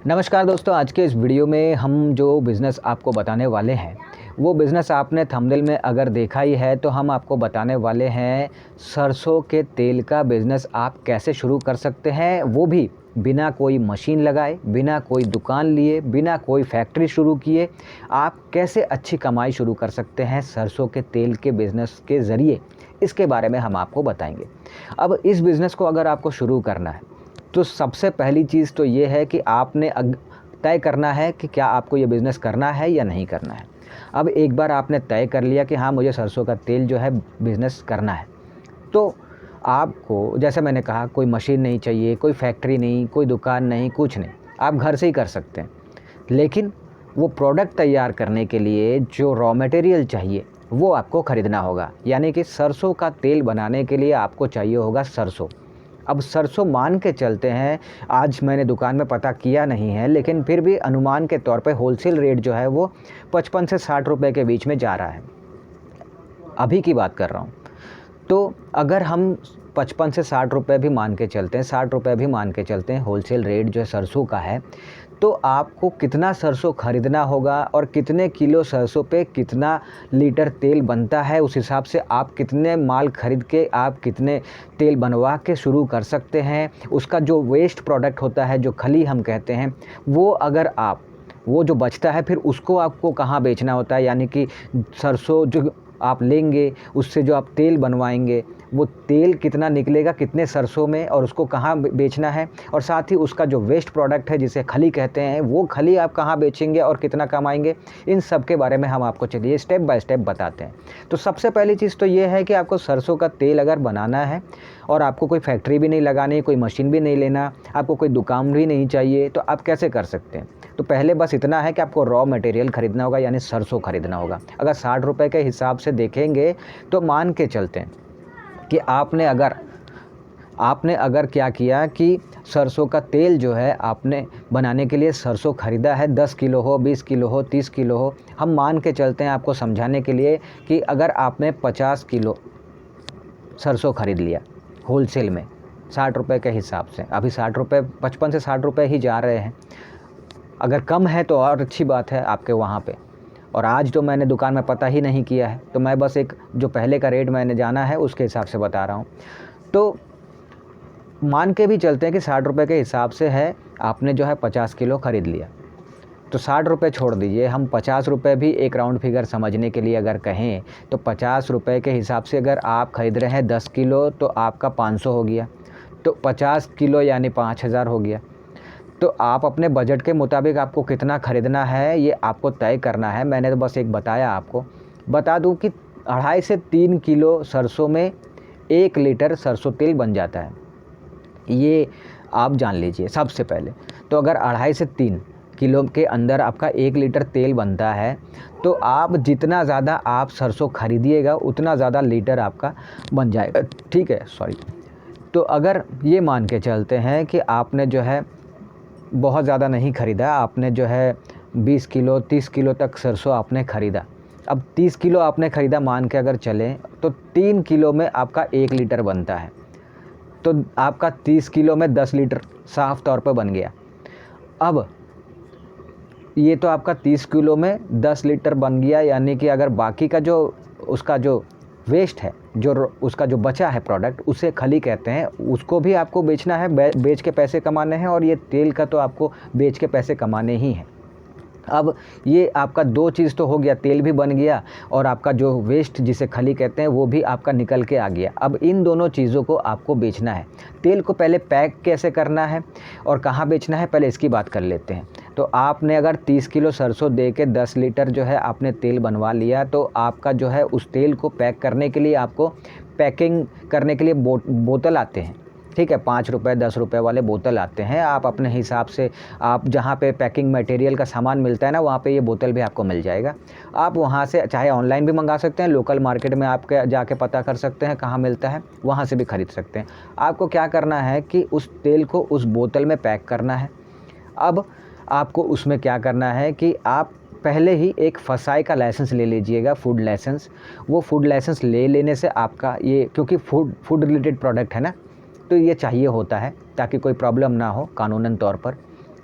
नमस्कार दोस्तों, आज के इस वीडियो में हम जो बिज़नेस आपको बताने वाले हैं वो बिज़नेस आपने थंबनेल में अगर देखा ही है तो हम आपको बताने वाले हैं सरसों के तेल का बिज़नेस आप कैसे शुरू कर सकते हैं, वो भी बिना कोई मशीन लगाए, बिना कोई दुकान लिए, बिना कोई फैक्ट्री शुरू किए आप कैसे अच्छी कमाई शुरू कर सकते हैं सरसों के तेल के बिज़नेस के ज़रिए। इसके बारे में हम आपको बताएंगे। अब इस बिज़नेस को अगर आपको शुरू करना है तो सबसे पहली चीज़ तो ये है कि आपने तय करना है कि क्या आपको ये बिज़नेस करना है या नहीं करना है। अब एक बार आपने तय कर लिया कि हाँ, मुझे सरसों का तेल जो है बिज़नेस करना है, तो आपको जैसे मैंने कहा कोई मशीन नहीं चाहिए, कोई फैक्ट्री नहीं, कोई दुकान नहीं, कुछ नहीं, आप घर से ही कर सकते हैं। लेकिन वो प्रोडक्ट तैयार करने के लिए जो रॉ मटेरियल चाहिए वो आपको ख़रीदना होगा। यानी कि सरसों का तेल बनाने के लिए आपको चाहिए होगा सरसों। अब सरसों मान के चलते हैं, आज मैंने दुकान में पता किया नहीं है, लेकिन फिर भी अनुमान के तौर पे होलसेल रेट जो है वो 55 से 60 रुपए के बीच में जा रहा है। अभी की बात कर रहा हूँ। तो अगर हम 55 से 60 रुपए भी मान के चलते हैं, 60 रुपए भी मान के चलते हैं होलसेल रेट जो है सरसों का है, तो आपको कितना सरसों ख़रीदना होगा और कितने किलो सरसों पे कितना लीटर तेल बनता है, उस हिसाब से आप कितने माल ख़रीद के आप कितने तेल बनवा के शुरू कर सकते हैं। उसका जो वेस्ट प्रोडक्ट होता है, जो खली हम कहते हैं, वो अगर आप वो जो बचता है फिर उसको आपको कहाँ बेचना होता है। यानी कि सरसों जो आप लेंगे उससे जो आप तेल बनवाएंगे वो तेल कितना निकलेगा, कितने सरसों में, और उसको कहाँ बेचना है, और साथ ही उसका जो वेस्ट प्रोडक्ट है जिसे खली कहते हैं वो खली आप कहाँ बेचेंगे और कितना कमाएंगे। इन सब के बारे में हम आपको चलिए स्टेप बाय स्टेप बताते हैं। तो सबसे पहली चीज़ तो ये है कि आपको सरसों का तेल अगर बनाना है और आपको कोई फैक्ट्री भी नहीं लगानी, कोई मशीन भी नहीं लेना, आपको कोई दुकान भी नहीं चाहिए, तो आप कैसे कर सकते हैं। तो पहले बस इतना है कि आपको रॉ मटेरियल ख़रीदना होगा, यानी सरसों ख़रीदना होगा। अगर 60 रुपये के हिसाब से देखेंगे तो मान के चलते हैं कि आपने अगर क्या किया कि सरसों का तेल जो है आपने बनाने के लिए सरसों ख़रीदा है, 10 किलो हो, 20 किलो हो, 30 किलो हो, हम मान के चलते हैं आपको समझाने के लिए कि अगर आपने 50 किलो सरसों ख़रीद लिया होलसेल में 60 रुपये के हिसाब से, अभी 60 रुपये 55 से 60 रुपये ही जा रहे हैं, अगर कम है तो और अच्छी बात है आपके वहाँ पे। और आज तो मैंने दुकान में पता ही नहीं किया है, तो मैं बस एक जो पहले का रेट मैंने जाना है उसके हिसाब से बता रहा हूँ। तो मान के भी चलते हैं कि 60 रुपये के हिसाब से है, आपने जो है 50 किलो ख़रीद लिया, तो 60 रुपये छोड़ दीजिए, हम 50 रुपये भी एक राउंड फिगर समझने के लिए अगर कहें तो 50 रुपये के हिसाब से अगर आप ख़रीद रहे हैं 10 किलो तो आपका 500 हो गया, तो 50 किलो यानी 5000 हो गया। तो आप अपने बजट के मुताबिक आपको कितना ख़रीदना है ये आपको तय करना है। मैंने तो बस एक बताया आपको। बता दूं कि 2.5 से 3 किलो सरसों में 1 लीटर सरसों तेल बन जाता है, ये आप जान लीजिए सबसे पहले। तो अगर 2.5 से 3 किलो के अंदर आपका 1 लीटर तेल बनता है तो आप जितना ज़्यादा आप सरसों ख़रीदिएगा उतना ज़्यादा लीटर आपका बन जाएगा, ठीक है। सॉरी। तो अगर ये मान के चलते हैं कि आपने जो है बहुत ज़्यादा नहीं ख़रीदा, आपने जो है 20 किलो 30 किलो तक सरसों आपने ख़रीदा, अब 30 किलो आपने ख़रीदा मान के अगर चलें तो 3 किलो में आपका 1 लीटर बनता है, तो आपका 30 किलो में 10 लीटर साफ़ तौर पर बन गया। अब ये तो आपका 30 किलो में 10 लीटर बन गया, यानी कि अगर बाकी का जो उसका जो वेस्ट है, जो उसका जो बचा है प्रोडक्ट, उसे खली कहते हैं, उसको भी आपको बेचना है, बेच के पैसे कमाने हैं, और ये तेल का तो आपको बेच के पैसे कमाने ही हैं। अब ये आपका 2 चीज़ तो हो गया, तेल भी बन गया और आपका जो वेस्ट जिसे खली कहते हैं वो भी आपका निकल के आ गया। अब इन दोनों चीज़ों को आपको बेचना है। तेल को पहले पैक कैसे करना है और कहाँ बेचना है, पहले इसकी बात कर लेते हैं। तो आपने अगर 30 किलो सरसों दे के 10 लीटर जो है आपने तेल बनवा लिया, तो आपका जो है उस तेल को पैक करने के लिए आपको पैकिंग करने के लिए बोतल आते हैं, ठीक है। 5 रुपये 10 रुपये वाले बोतल आते हैं, आप अपने हिसाब से, आप जहाँ पे पैकिंग मटेरियल का सामान मिलता है ना, वहाँ पे ये बोतल भी आपको मिल जाएगा। आप वहाँ से चाहे ऑनलाइन भी मंगा सकते हैं, लोकल मार्केट में आप जाके पता कर सकते हैं कहाँ मिलता है, वहाँ से भी ख़रीद सकते हैं। आपको क्या करना है कि उस तेल को उस बोतल में पैक करना है। अब आपको उसमें क्या करना है कि आप पहले ही एक फसाई का लाइसेंस ले लीजिएगा, फूड लाइसेंस। वो फूड लाइसेंस ले लेने से आपका ये, क्योंकि फूड रिलेटेड प्रोडक्ट है ना, तो ये चाहिए होता है ताकि कोई प्रॉब्लम ना हो कानूनन तौर पर।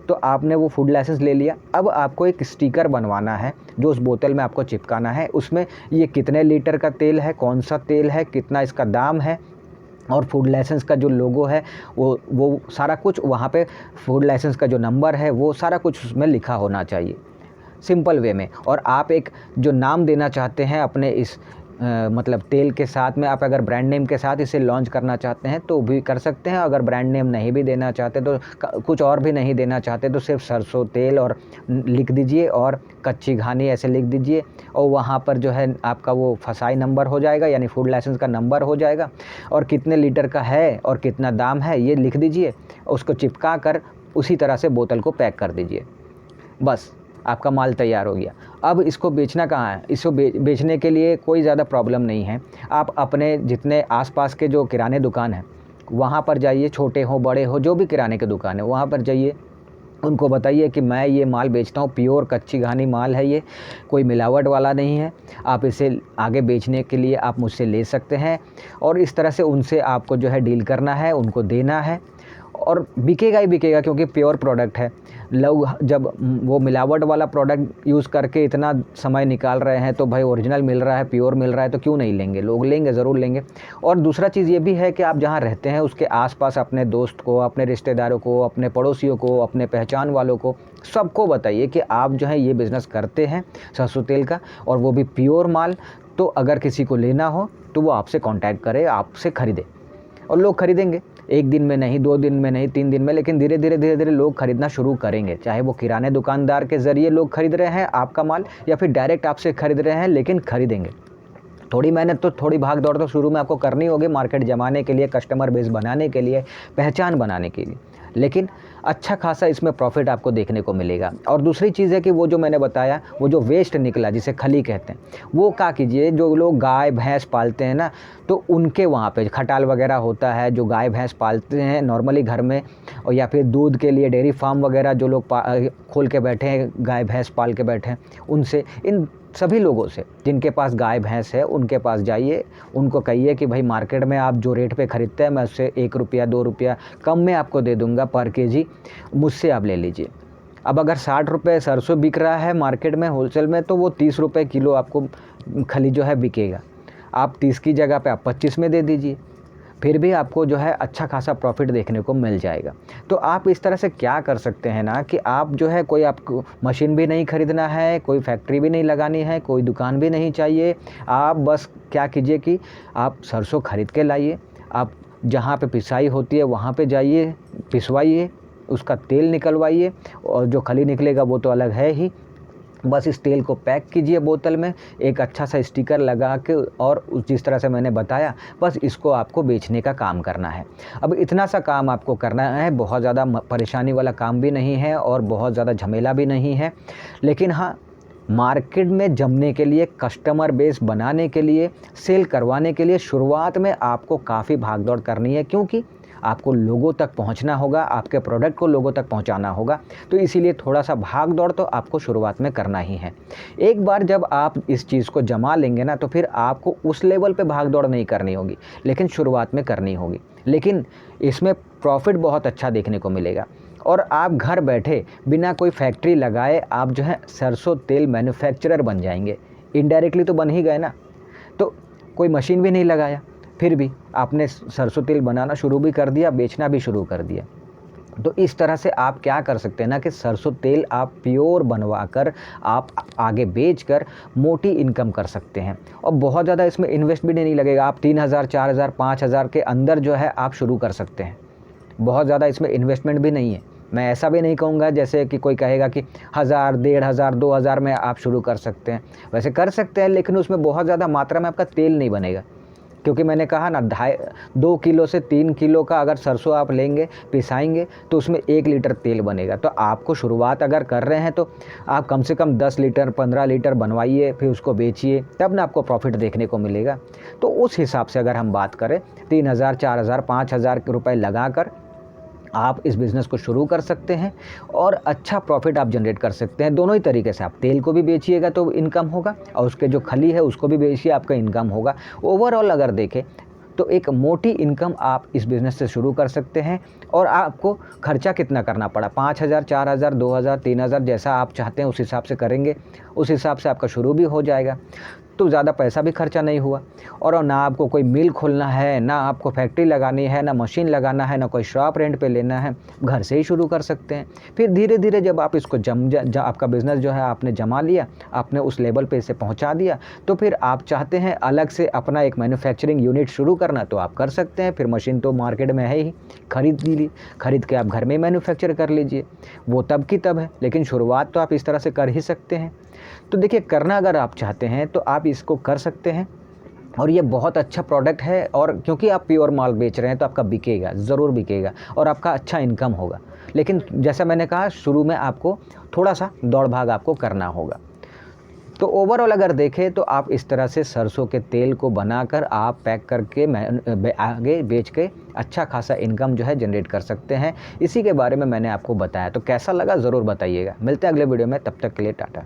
तो आपने वो फूड लाइसेंस ले लिया। अब आपको एक स्टिकर बनवाना है जो उस बोतल में आपको चिपकाना है। उसमें ये कितने लीटर का तेल है, कौन सा तेल है, कितना इसका दाम है, और फूड लाइसेंस का जो लोगो है वो सारा कुछ वहाँ पे, फूड लाइसेंस का जो नंबर है वो सारा कुछ उसमें लिखा होना चाहिए सिंपल वे में। और आप एक जो नाम देना चाहते हैं अपने इस मतलब तेल के साथ में, आप अगर ब्रांड नेम के साथ इसे लॉन्च करना चाहते हैं तो भी कर सकते हैं। अगर ब्रांड नेम नहीं भी देना चाहते तो कुछ और भी नहीं देना चाहते तो सिर्फ सरसों तेल और लिख दीजिए और कच्ची घानी ऐसे लिख दीजिए, और वहाँ पर जो है आपका वो फसाई नंबर हो जाएगा, यानी फूड लाइसेंस का नंबर हो जाएगा, और कितने लीटर का है और कितना दाम है ये लिख दीजिए। उसको चिपका कर उसी तरह से बोतल को पैक कर दीजिए, बस आपका माल तैयार हो गया। अब इसको बेचना कहाँ है? इसको बेचने के लिए कोई ज़्यादा प्रॉब्लम नहीं है। आप अपने जितने आसपास के जो किराने दुकान हैं वहाँ पर जाइए, छोटे हो बड़े हो, जो भी किराने के दुकान है वहाँ पर जाइए, उनको बताइए कि मैं ये माल बेचता हूँ, प्योर कच्ची घानी माल है, ये कोई मिलावट वाला नहीं है, आप इसे आगे बेचने के लिए आप मुझसे ले सकते हैं। और इस तरह से उनसे आपको जो है डील करना है, उनको देना है, और बिकेगा ही बिकेगा क्योंकि प्योर प्रोडक्ट है। लोग जब वो मिलावट वाला प्रोडक्ट यूज़ करके इतना समय निकाल रहे हैं तो भाई ओरिजिनल मिल रहा है, प्योर मिल रहा है तो क्यों नहीं लेंगे, लोग लेंगे, ज़रूर लेंगे। और दूसरा चीज़ ये भी है कि आप जहाँ रहते हैं उसके आसपास अपने दोस्त को, अपने रिश्तेदारों को, अपने पड़ोसियों को, अपने पहचान वालों को, सबको बताइए कि आप जो है ये बिज़नेस करते हैं सरसों तेल का, और वो भी प्योर माल। तो अगर किसी को लेना हो तो वो आपसे कॉन्टैक्ट करे, आपसे ख़रीदे, और लोग खरीदेंगे। एक दिन में नहीं, 2 दिन में नहीं, 3 दिन में, लेकिन धीरे धीरे लोग खरीदना शुरू करेंगे। चाहे वो किराने दुकानदार के ज़रिए लोग खरीद रहे हैं आपका माल, या फिर डायरेक्ट आपसे खरीद रहे हैं, लेकिन खरीदेंगे। थोड़ी मेहनत तो, थोड़ी भाग दौड़ तो शुरू में आपको करनी होगी, मार्केट जमाने के लिए, कस्टमर बेस बनाने के लिए, पहचान बनाने के लिए, लेकिन अच्छा खासा इसमें प्रॉफिट आपको देखने को मिलेगा। और दूसरी चीज़ है कि वो जो मैंने बताया, वो जो वेस्ट निकला जिसे खली कहते हैं, वो क्या कीजिए, जो लोग गाय भैंस पालते हैं ना, तो उनके वहाँ पे खटाल वगैरह होता है, जो गाय भैंस पालते हैं नॉर्मली घर में, और या फिर दूध के लिए डेयरी फार्म वगैरह जो लोग खोल के बैठे हैं, गाय भैंस पाल के बैठे हैं, उनसे, इन सभी लोगों से जिनके पास गाय भैंस है उनके पास जाइए, उनको कहिए कि भाई मार्केट में आप जो रेट पे ख़रीदते हैं मैं उससे 1 रुपया 2 रुपया कम में आपको दे दूंगा पर केजी, मुझसे आप ले लीजिए। अब अगर 60 रुपये सरसों बिक रहा है मार्केट में होलसेल में, तो वो 30 रुपये किलो आपको खली जो है बिकेगा। आप 30 की जगह पे आप 25 में दे दीजिए, फिर भी आपको जो है अच्छा खासा प्रॉफिट देखने को मिल जाएगा। तो आप इस तरह से क्या कर सकते हैं ना कि आप जो है, कोई आपको मशीन भी नहीं खरीदना है, कोई फैक्ट्री भी नहीं लगानी है, कोई दुकान भी नहीं चाहिए। आप बस क्या कीजिए कि आप सरसों खरीद के लाइए, आप जहाँ पे पिसाई होती है वहाँ पे जाइए, पिसवाइए, उसका तेल निकलवाइए, और जो खली निकलेगा वो तो अलग है ही। बस इस तेल को पैक कीजिए बोतल में, एक अच्छा सा स्टिकर लगा के, और जिस तरह से मैंने बताया, बस इसको आपको बेचने का काम करना है। अब इतना सा काम आपको करना है, बहुत ज़्यादा परेशानी वाला काम भी नहीं है और बहुत ज़्यादा झमेला भी नहीं है, लेकिन हाँ, मार्केट में जमने के लिए, कस्टमर बेस बनाने के लिए, सेल करवाने के लिए शुरुआत में आपको काफ़ी भागदौड़ करनी है, क्योंकि आपको लोगों तक पहुंचना होगा, आपके प्रोडक्ट को लोगों तक पहुंचाना होगा। तो इसीलिए थोड़ा सा भाग दौड़ तो आपको शुरुआत में करना ही है। एक बार जब आप इस चीज़ को जमा लेंगे ना, तो फिर आपको उस लेवल पे भाग दौड़ नहीं करनी होगी, लेकिन शुरुआत में करनी होगी। लेकिन इसमें प्रॉफिट बहुत अच्छा देखने को मिलेगा, और आप घर बैठे बिना कोई फैक्ट्री लगाए आप जो है सरसों तेल मैन्युफैक्चरर बन जाएंगे। इनडायरेक्टली तो बन ही गए ना, तो कोई मशीन भी नहीं लगाया, फिर भी आपने सरसों तेल बनाना शुरू भी कर दिया, बेचना भी शुरू कर दिया। तो इस तरह से आप क्या कर सकते हैं ना कि सरसों तेल आप प्योर बनवा कर आप आगे बेचकर मोटी इनकम कर सकते हैं, और बहुत ज़्यादा इसमें इन्वेस्ट भी नहीं लगेगा। आप 3000, 4000, 5000 के अंदर जो है आप शुरू कर सकते हैं। बहुत ज़्यादा इसमें इन्वेस्टमेंट भी नहीं है। मैं ऐसा भी नहीं कहूँगा जैसे कि कोई कहेगा कि 1000, 1500, 2000 में आप शुरू कर सकते हैं। वैसे कर सकते हैं, लेकिन उसमें बहुत ज़्यादा मात्रा में आपका तेल नहीं बनेगा, क्योंकि मैंने कहा ना 2 किलो से 3 किलो का अगर सरसों आप लेंगे, पिसाएंगे, तो उसमें 1 लीटर तेल बनेगा। तो आपको शुरुआत अगर कर रहे हैं तो आप कम से कम 10 लीटर 15 लीटर बनवाइए, फिर उसको बेचिए, तब ना आपको प्रॉफिट देखने को मिलेगा। तो उस हिसाब से अगर हम बात करें, 3000, 4000, 5000 रुपये लगा कर आप इस बिज़नेस को शुरू कर सकते हैं, और अच्छा प्रॉफिट आप जनरेट कर सकते हैं। दोनों ही तरीके से, आप तेल को भी बेचिएगा तो इनकम होगा, और उसके जो खली है उसको भी बेचिए, आपका इनकम होगा। ओवरऑल अगर देखें तो एक मोटी इनकम आप इस बिज़नेस से शुरू कर सकते हैं। और आपको खर्चा कितना करना पड़ा, 5,000, 4,000, 2,000, 3,000 जैसा आप चाहते हैं उस हिसाब से करेंगे, उस हिसाब से आपका शुरू भी हो जाएगा। तो ज़्यादा पैसा भी खर्चा नहीं हुआ, और ना आपको कोई मिल खोलना है, ना आपको फैक्ट्री लगानी है, ना मशीन लगाना है, ना कोई शॉप रेंट पे लेना है, घर से ही शुरू कर सकते हैं। फिर धीरे-धीरे जब आप इसको आपका बिज़नेस जो है आपने जमा लिया, आपने उस लेवल पे इसे पहुँचा दिया, तो फिर आप चाहते हैं अलग से अपना एक मैन्युफैक्चरिंग यूनिट शुरू करना, तो आप कर सकते हैं। फिर मशीन तो मार्केट में है ही, खरीद के आप घर में मैन्युफैक्चर कर लीजिए, वो तब की तब है, लेकिन शुरुआत तो आप इस तरह से कर ही सकते हैं। तो देखिए, करना अगर आप चाहते हैं तो आप इसको कर सकते हैं, और ये बहुत अच्छा प्रोडक्ट है, और क्योंकि आप प्योर माल बेच रहे हैं तो आपका बिकेगा, ज़रूर बिकेगा, और आपका अच्छा इनकम होगा। लेकिन जैसा मैंने कहा, शुरू में आपको थोड़ा-सा दौड़-भाग आपको करना होगा। तो ओवरऑल अगर देखें तो आप इस तरह से सरसों के तेल को बनाकर आप पैक करके आगे बेच के अच्छा खासा इनकम जो है जनरेट कर सकते हैं। इसी के बारे में मैंने आपको बताया। तो कैसा लगा ज़रूर बताइएगा। मिलते हैं अगले वीडियो में, तब तक के लिए टाटा।